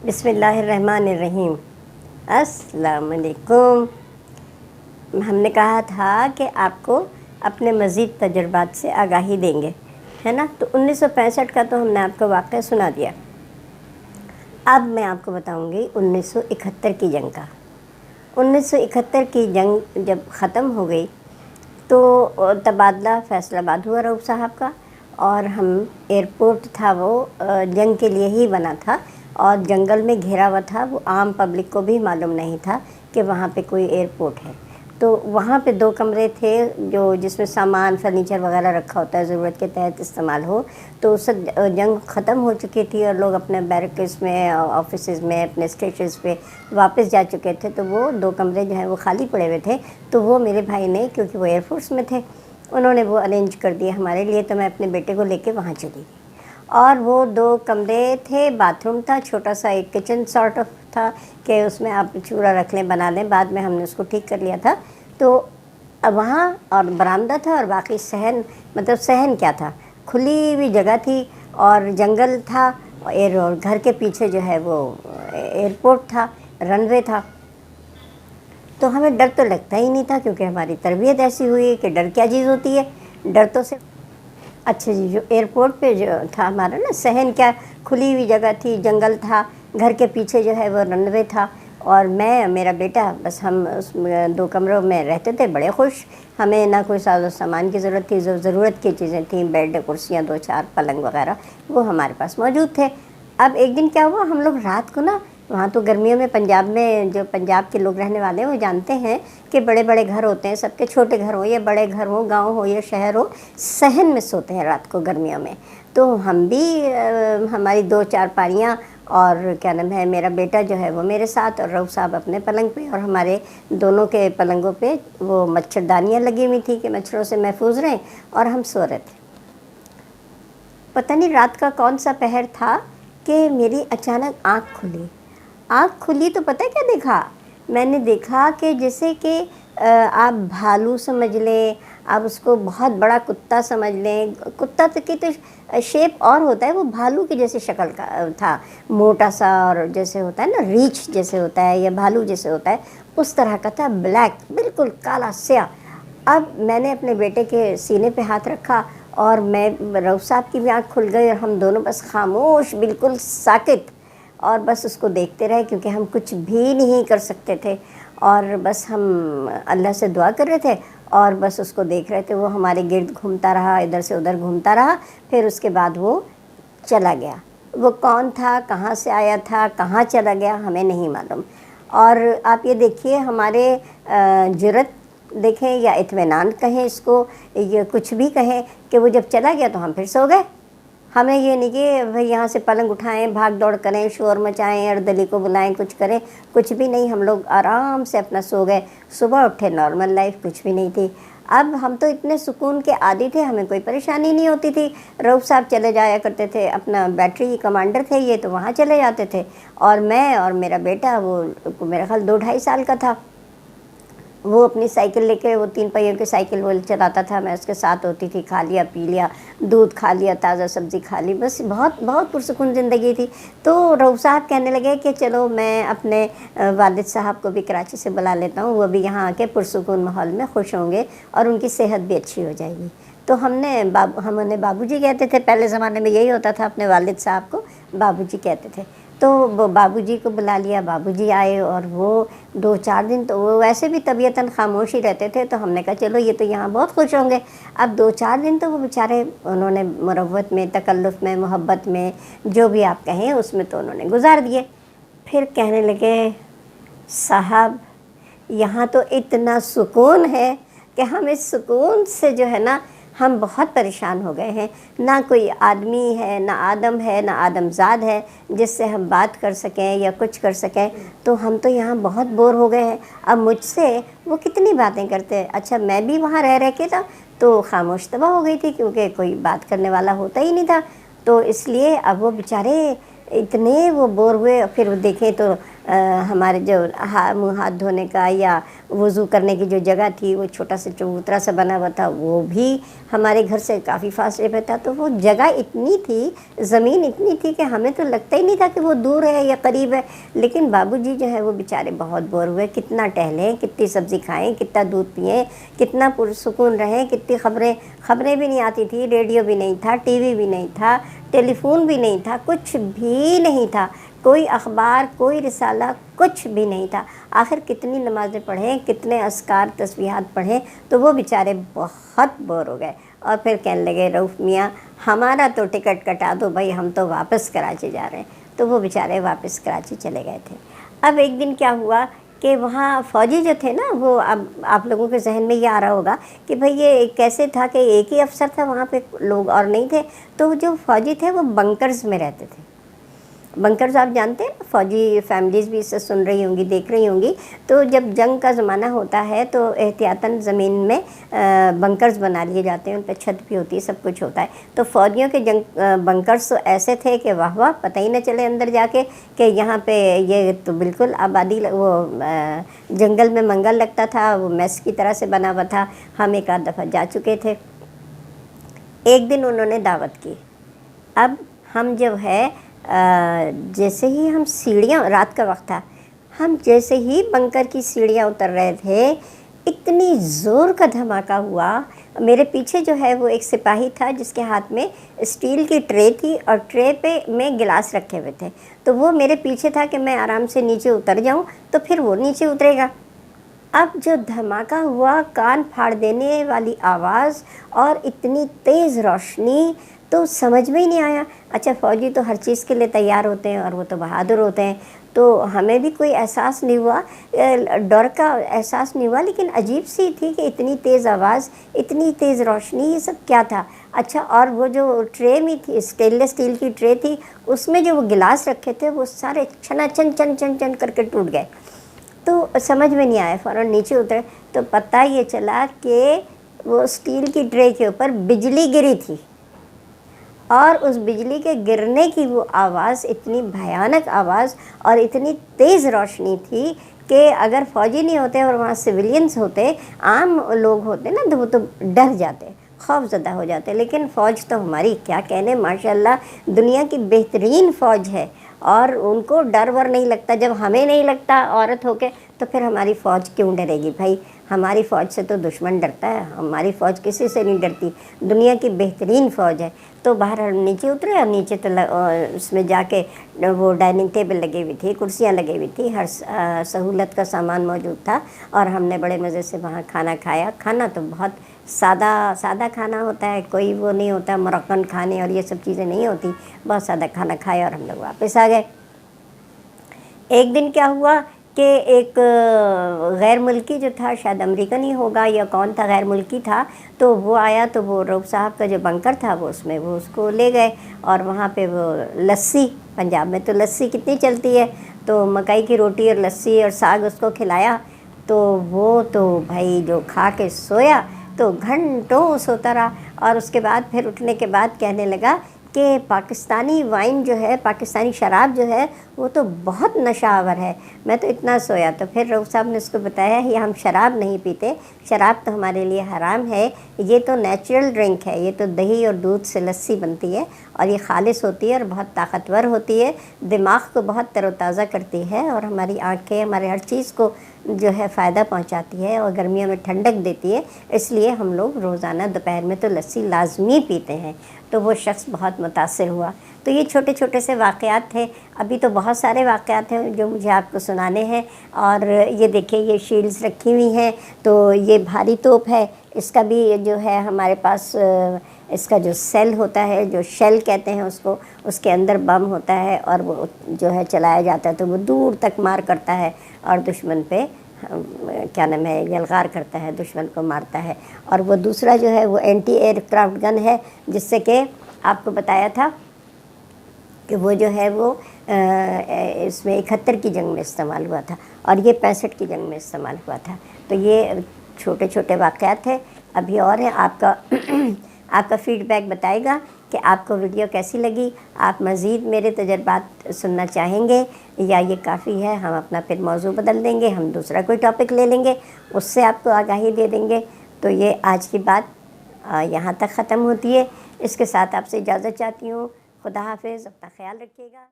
بسم اللہ الرحمن الرحیم۔ السلام علیکم۔ ہم نے کہا تھا کہ آپ کو اپنے مزید تجربات سے آگاہی دیں گے، ہے نا؟ تو 1965 کا تو ہم نے آپ کو واقعہ سنا دیا۔ اب میں آپ کو بتاؤں گی 1971 کی جنگ کا۔ 1971 کی جنگ جب ختم ہو گئی تو تبادلہ فیصل آباد ہوا رؤوف صاحب کا، اور ہم ایئرپورٹ تھا وہ جنگ کے لیے ہی بنا تھا، اور جنگل میں گھیرا ہوا تھا، وہ عام پبلک کو بھی معلوم نہیں تھا کہ وہاں پہ کوئی ایئرپورٹ ہے۔ تو وہاں پہ 2 کمرے تھے جس میں سامان فرنیچر وغیرہ رکھا ہوتا ہے، ضرورت کے تحت استعمال ہو۔ تو اس وقت جنگ ختم ہو چکی تھی اور لوگ اپنے بیرکس میں، آفیسز میں، اپنے اسٹیشنز پہ واپس جا چکے تھے، تو وہ 2 کمرے جو ہیں وہ خالی پڑے ہوئے تھے۔ تو وہ میرے بھائی نے، کیونکہ وہ ایئر فورس میں تھے، انہوں نے وہ ارینج کر دیا ہمارے لیے، تو میں اپنے بیٹے کو لے کے وہاں چلی گئی۔ اور وہ 2 کمرے تھے، باتھ روم تھا، چھوٹا سا ایک کچن سارٹ آف تھا کہ اس میں آپ چولہا رکھ لیں، بنا لیں، بعد میں ہم نے اس کو ٹھیک کر لیا تھا۔ تو وہاں اور برآمدہ تھا، اور باقی صحن، مطلب صحن کیا تھا، کھلی ہوئی جگہ تھی اور جنگل تھا، اور گھر کے پیچھے جو ہے وہ ایئرپورٹ تھا، رن وے تھا۔ تو ہمیں ڈر تو لگتا ہی نہیں تھا، کیونکہ ہماری تربیت ایسی ہوئی ہے کہ ڈر کیا چیز ہوتی ہے، ڈر تو سے اچھا جی۔ جو ایئرپورٹ پہ جو تھا ہمارا نا، صحن کیا، کھلی ہوئی جگہ تھی، جنگل تھا، گھر کے پیچھے جو ہے وہ رن وے تھا، اور میں، میرا بیٹا، بس ہم اس 2 کمروں میں رہتے تھے، بڑے خوش۔ ہمیں نہ کوئی ساز و سامان کی ضرورت تھی، جو ضرورت کی چیزیں تھیں، بیڈ، کرسیاں 2-4، پلنگ وغیرہ، وہ ہمارے پاس موجود تھے۔ اب ایک دن کیا ہوا، ہم لوگ رات کو نا، وہاں تو گرمیوں میں پنجاب میں، جو پنجاب کے لوگ رہنے والے ہیں وہ جانتے ہیں کہ بڑے بڑے گھر ہوتے ہیں، سب کے چھوٹے گھر ہوں یا بڑے گھر ہوں، گاؤں ہو یا شہر ہو، صحن میں سوتے ہیں رات کو گرمیوں میں۔ تو ہم بھی، ہماری 2 چارپائیاں، اور کیا نام ہے، میرا بیٹا جو ہے وہ میرے ساتھ، اور رؤوف صاحب اپنے پلنگ پہ، اور ہمارے دونوں کے پلنگوں پہ وہ مچھردانیاں لگی ہوئی تھیں کہ مچھروں سے محفوظ رہیں، اور ہم سو رہے تھے۔ پتہ نہیں رات کا کون سا پہر تھا کہ میری اچانک آنکھ کھلی تو پتہ کیا دیکھا؟ میں نے دیکھا کہ جیسے کہ آپ بھالو سمجھ لیں، آپ اس کو بہت بڑا کتا سمجھ لیں، کتا کی تو شیپ اور ہوتا ہے، وہ بھالو کی جیسے شکل کا تھا، موٹا سا، اور جیسے ہوتا ہے نا ریچھ جیسے ہوتا ہے یا بھالو جیسے ہوتا ہے، اس طرح کا تھا، بلیک، بالکل کالا سیاہ۔ اب میں نے اپنے بیٹے کے سینے پہ ہاتھ رکھا، اور میں، رؤوف صاحب کی بھی آنکھ کھل گئی، اور ہم دونوں بس خاموش، بالکل ساکت، اور بس اس کو دیکھتے رہے، کیونکہ ہم کچھ بھی نہیں کر سکتے تھے، اور بس ہم اللہ سے دعا کر رہے تھے، اور بس اس کو دیکھ رہے تھے۔ وہ ہمارے گرد گھومتا رہا، ادھر سے ادھر گھومتا رہا، پھر اس کے بعد وہ چلا گیا۔ وہ کون تھا، کہاں سے آیا تھا، کہاں چلا گیا، ہمیں نہیں معلوم۔ اور آپ یہ دیکھیے، ہمارے جرأت دیکھیں یا اطمینان کہیں اس کو، یہ کچھ بھی کہیں، کہ وہ جب چلا گیا تو ہم پھر سو گئے۔ ہمیں یہ نہیں کہ بھئی یہاں سے پلنگ اٹھائیں، بھاگ دوڑ کریں، شور مچائیں، اردلی کو بلائیں، کچھ کریں، کچھ بھی نہیں، ہم لوگ آرام سے اپنا سو گئے۔ صبح اٹھے، نارمل لائف، کچھ بھی نہیں تھی۔ اب ہم تو اتنے سکون کے عادی تھے، ہمیں کوئی پریشانی نہیں ہوتی تھی۔ رؤوف صاحب چلے جایا کرتے تھے، اپنا بیٹری کمانڈر تھے یہ، تو وہاں چلے جاتے تھے، اور میں اور میرا بیٹا، وہ میرا خیال 2-2.5 سال کا تھا، وہ اپنی سائیکل لے کے، وہ 3 پہیوں کی سائیکل وہ چلاتا تھا، میں اس کے ساتھ ہوتی تھی، کھا لیا پی لیا، دودھ کھا لیا، تازہ سبزی کھا لی، بس بہت بہت پرسکون زندگی تھی۔ تو رؤوف صاحب کہنے لگے کہ چلو میں اپنے والد صاحب کو بھی کراچی سے بلا لیتا ہوں، وہ بھی یہاں آ کے پرسکون ماحول میں خوش ہوں گے، اور ان کی صحت بھی اچھی ہو جائے گی۔ تو ہم انہیں بابو جی کہتے تھے، پہلے زمانے میں یہی ہوتا تھا، اپنے والد صاحب کو بابو جی کہتے تھے۔ تو وہ بابو جی کو بلا لیا، بابو جی آئے، اور وہ 2-4 دن تو وہ ویسے بھی طبیعتاً خاموش ہی رہتے تھے، تو ہم نے کہا چلو یہ تو یہاں بہت خوش ہوں گے۔ اب 2-4 دن تو وہ بیچارے، انہوں نے مروت میں، تکلف میں، محبت میں، جو بھی آپ کہیں اس میں تو انہوں نے گزار دیے۔ پھر کہنے لگے صاحب یہاں تو اتنا سکون ہے کہ ہم اس سکون سے جو ہے نا، ہم بہت پریشان ہو گئے ہیں، نہ کوئی آدمی ہے، نہ آدم ہے، نہ آدم زاد ہے جس سے ہم بات کر سکیں یا کچھ کر سکیں، تو ہم تو یہاں بہت بور ہو گئے ہیں۔ اب مجھ سے وہ کتنی باتیں کرتے ہیں، اچھا میں بھی وہاں رہ کے تھا تو خاموش طبع ہو گئی تھی، کیونکہ کوئی بات کرنے والا ہوتا ہی نہیں تھا، تو اس لیے اب وہ بیچارے اتنے وہ بور ہوئے۔ پھر دیکھیں تو ہمارے جو منہ ہاتھ دھونے کا یا وضو کرنے کی جو جگہ تھی وہ چھوٹا سا چبوترا سا بنا ہوا تھا، وہ بھی ہمارے گھر سے کافی فاصلے پہ تھا. تو وہ جگہ اتنی تھی، زمین اتنی تھی کہ ہمیں تو لگتا ہی نہیں تھا کہ وہ دور ہے یا قریب ہے. لیکن بابو جی جو ہے وہ بیچارے بہت بور ہوئے، کتنا ٹہلیں، کتنی سبزی کھائیں، کتنا دودھ پئیں، کتنا پرسکون رہیں، کتنی خبریں بھی نہیں آتی تھی، ریڈیو بھی نہیں تھا، ٹی وی بھی نہیں تھا، ٹیلی فون بھی نہیں تھا، کچھ بھی نہیں تھا، کوئی اخبار، کوئی رسالہ، کچھ بھی نہیں تھا. آخر کتنی نمازیں پڑھیں، کتنے اذکار تسبیحات پڑھیں. تو وہ بیچارے بہت بور ہو گئے اور پھر کہنے لگے رؤف میاں ہمارا تو ٹکٹ کٹا دو بھائی، ہم تو واپس کراچی جا رہے ہیں. تو وہ بیچارے واپس کراچی چلے گئے تھے. اب ایک دن کیا ہوا کہ وہاں فوجی جو تھے نا، وہ اب آپ لوگوں کے ذہن میں یہ آ رہا ہوگا کہ بھئی یہ کیسے تھا کہ ایک ہی افسر تھا وہاں پہ، لوگ اور نہیں تھے. تو جو فوجی تھے وہ بنکرز میں رہتے تھے. بنکرز آپ جانتے ہیں، فوجی فیملیز بھی اس سے سن رہی ہوں گی، دیکھ رہی ہوں گی. تو جب جنگ کا زمانہ ہوتا ہے تو احتیاطاً زمین میں بنکرز بنا لیے جاتے ہیں، ان پہ چھت بھی ہوتی ہے، سب کچھ ہوتا ہے. تو فوجیوں کے بنکرز تو ایسے تھے کہ واہ واہ، پتہ ہی نہ چلے اندر جا کے کہ یہاں پہ یہ تو بالکل آبادی، وہ جنگل میں منگل لگتا تھا، وہ میس کی طرح سے بنا ہوا تھا. ہم ایک آدھ دفعہ جا چکے تھے. ایک دن انہوں نے دعوت کی. اب ہم جو ہے جیسے ہی ہم سیڑھیاں، رات کا وقت تھا، ہم جیسے ہی بنکر کی سیڑھیاں اتر رہے تھے، اتنی زور کا دھماکہ ہوا. میرے پیچھے جو ہے وہ ایک سپاہی تھا جس کے ہاتھ میں اسٹیل کی ٹرے تھی اور ٹرے پہ میں گلاس رکھے ہوئے تھے. تو وہ میرے پیچھے تھا کہ میں آرام سے نیچے اتر جاؤں تو پھر وہ نیچے اترے گا. اب جو دھماکہ ہوا، کان پھاڑ دینے والی آواز اور اتنی تیز روشنی، تو سمجھ میں ہی نہیں آیا. اچھا فوجی تو ہر چیز کے لیے تیار ہوتے ہیں اور وہ تو بہادر ہوتے ہیں، تو ہمیں بھی کوئی احساس نہیں ہوا، ڈر کا احساس نہیں ہوا، لیکن عجیب سی تھی کہ اتنی تیز آواز، اتنی تیز روشنی، یہ سب کیا تھا. اچھا اور وہ جو ٹرے میں تھی، اسٹین لیس اسٹیل کی ٹرے تھی، اس میں جو وہ گلاس رکھے تھے وہ سارے چھنا چھن چن چن چن کر کے ٹوٹ گئے. تو سمجھ میں نہیں آیا، فوراً نیچے اترے تو پتہ یہ چلا کہ وہ اسٹیل کی ٹرے کے اوپر بجلی گری تھی، اور اس بجلی کے گرنے کی وہ آواز اتنی بھیانک آواز اور اتنی تیز روشنی تھی کہ اگر فوجی نہیں ہوتے اور وہاں سویلینز ہوتے، عام لوگ ہوتے نا، تو وہ تو ڈر جاتے، خوف زدہ ہو جاتے. لیکن فوج تو ہماری کیا کہنے، ماشاءاللہ دنیا کی بہترین فوج ہے، اور ان کو ڈر ور نہیں لگتا. جب ہمیں نہیں لگتا عورت ہو کے، تو پھر ہماری فوج کیوں ڈرے گی بھائی؟ ہماری فوج سے تو دشمن ڈرتا ہے، ہماری فوج کسی سے نہیں ڈرتی، دنیا کی بہترین فوج ہے. تو باہر ہم نیچے اترے، اور نیچے تو اس میں جا کے وہ ڈائننگ ٹیبل لگی ہوئی تھی، کرسیاں لگی ہوئی تھی، ہر سہولت کا سامان موجود تھا، اور ہم نے بڑے مزے سے وہاں کھانا کھایا. کھانا تو بہت سادہ کھانا ہوتا ہے، کوئی وہ نہیں ہوتا مرکن کھانے اور یہ سب چیزیں نہیں ہوتی، بہت سادہ کھانا کھایا اور ہم لوگ واپس آ گئے. ایک دن کیا ہوا کہ ایک غیر ملکی جو تھا، شاید امریکن ہی ہوگا یا کون تھا، غیر ملکی تھا، تو وہ آیا. تو وہ رؤف صاحب کا جو بنکر تھا وہ اس میں وہ اس کو لے گئے، اور وہاں پہ وہ لسی، پنجاب میں تو لسی کتنی چلتی ہے، تو مکئی کی روٹی اور لسی اور ساگ اس کو کھلایا. تو وہ تو بھائی جو کھا کے سویا تو گھنٹوں سوتا رہا. اور اس کے بعد پھر اٹھنے کے بعد کہنے لگا کہ پاکستانی وائن جو ہے، پاکستانی شراب جو ہے، وہ تو بہت نشہ آور ہے. میں تو اتنا سویا. تو پھر رؤف صاحب نے اس کو بتایا یہ ہم شراب نہیں پیتے، شراب تو ہمارے لیے حرام ہے، یہ تو نیچرل ڈرنک ہے، یہ تو دہی اور دودھ سے لسی بنتی ہے، اور یہ خالص ہوتی ہے اور بہت طاقتور ہوتی ہے، دماغ کو بہت تر و تازہ کرتی ہے، اور ہماری آنکھیں، ہمارے ہر چیز کو جو ہے فائدہ پہنچاتی ہے، اور گرمیوں میں ٹھنڈک دیتی ہے. اس لیے ہم لوگ روزانہ دوپہر میں تو لسی لازمی پیتے ہیں. تو وہ شخص بہت متاثر ہوا. تو یہ چھوٹے چھوٹے سے واقعات تھے. ابھی تو بہت سارے واقعات ہیں جو مجھے آپ کو سنانے ہیں. اور یہ دیکھیں، یہ شیلڈز رکھی ہوئی ہیں. تو یہ بھاری توپ ہے، اس کا بھی جو ہے ہمارے پاس، اس کا جو سیل ہوتا ہے، جو شیل کہتے ہیں اس کو، اس کے اندر بم ہوتا ہے، اور وہ جو ہے چلایا جاتا ہے تو وہ دور تک مار کرتا ہے، اور دشمن پہ کیا نام ہے، یلغار کرتا ہے، دشمن کو مارتا ہے. اور وہ دوسرا جو ہے وہ اینٹی ایئر کرافٹ گن ہے، جس سے کہ آپ کو بتایا تھا کہ وہ جو ہے وہ اس میں 71 کی جنگ میں استعمال ہوا تھا، اور یہ 65 کی جنگ میں استعمال ہوا تھا. تو یہ چھوٹے چھوٹے واقعات ہیں. ابھی اور ہیں. آپ کا فیڈ بیک بتائے گا کہ آپ کو ویڈیو کیسی لگی. آپ مزید میرے تجربات سننا چاہیں گے یا یہ کافی ہے، ہم اپنا پھر موضوع بدل دیں گے، ہم دوسرا کوئی ٹاپک لے لیں گے، اس سے آپ کو آگاہی دے دیں گے. تو یہ آج کی بات یہاں تک ختم ہوتی ہے. اس کے ساتھ آپ سے اجازت چاہتی ہوں. خدا حافظ، اپنا خیال رکھیے گا.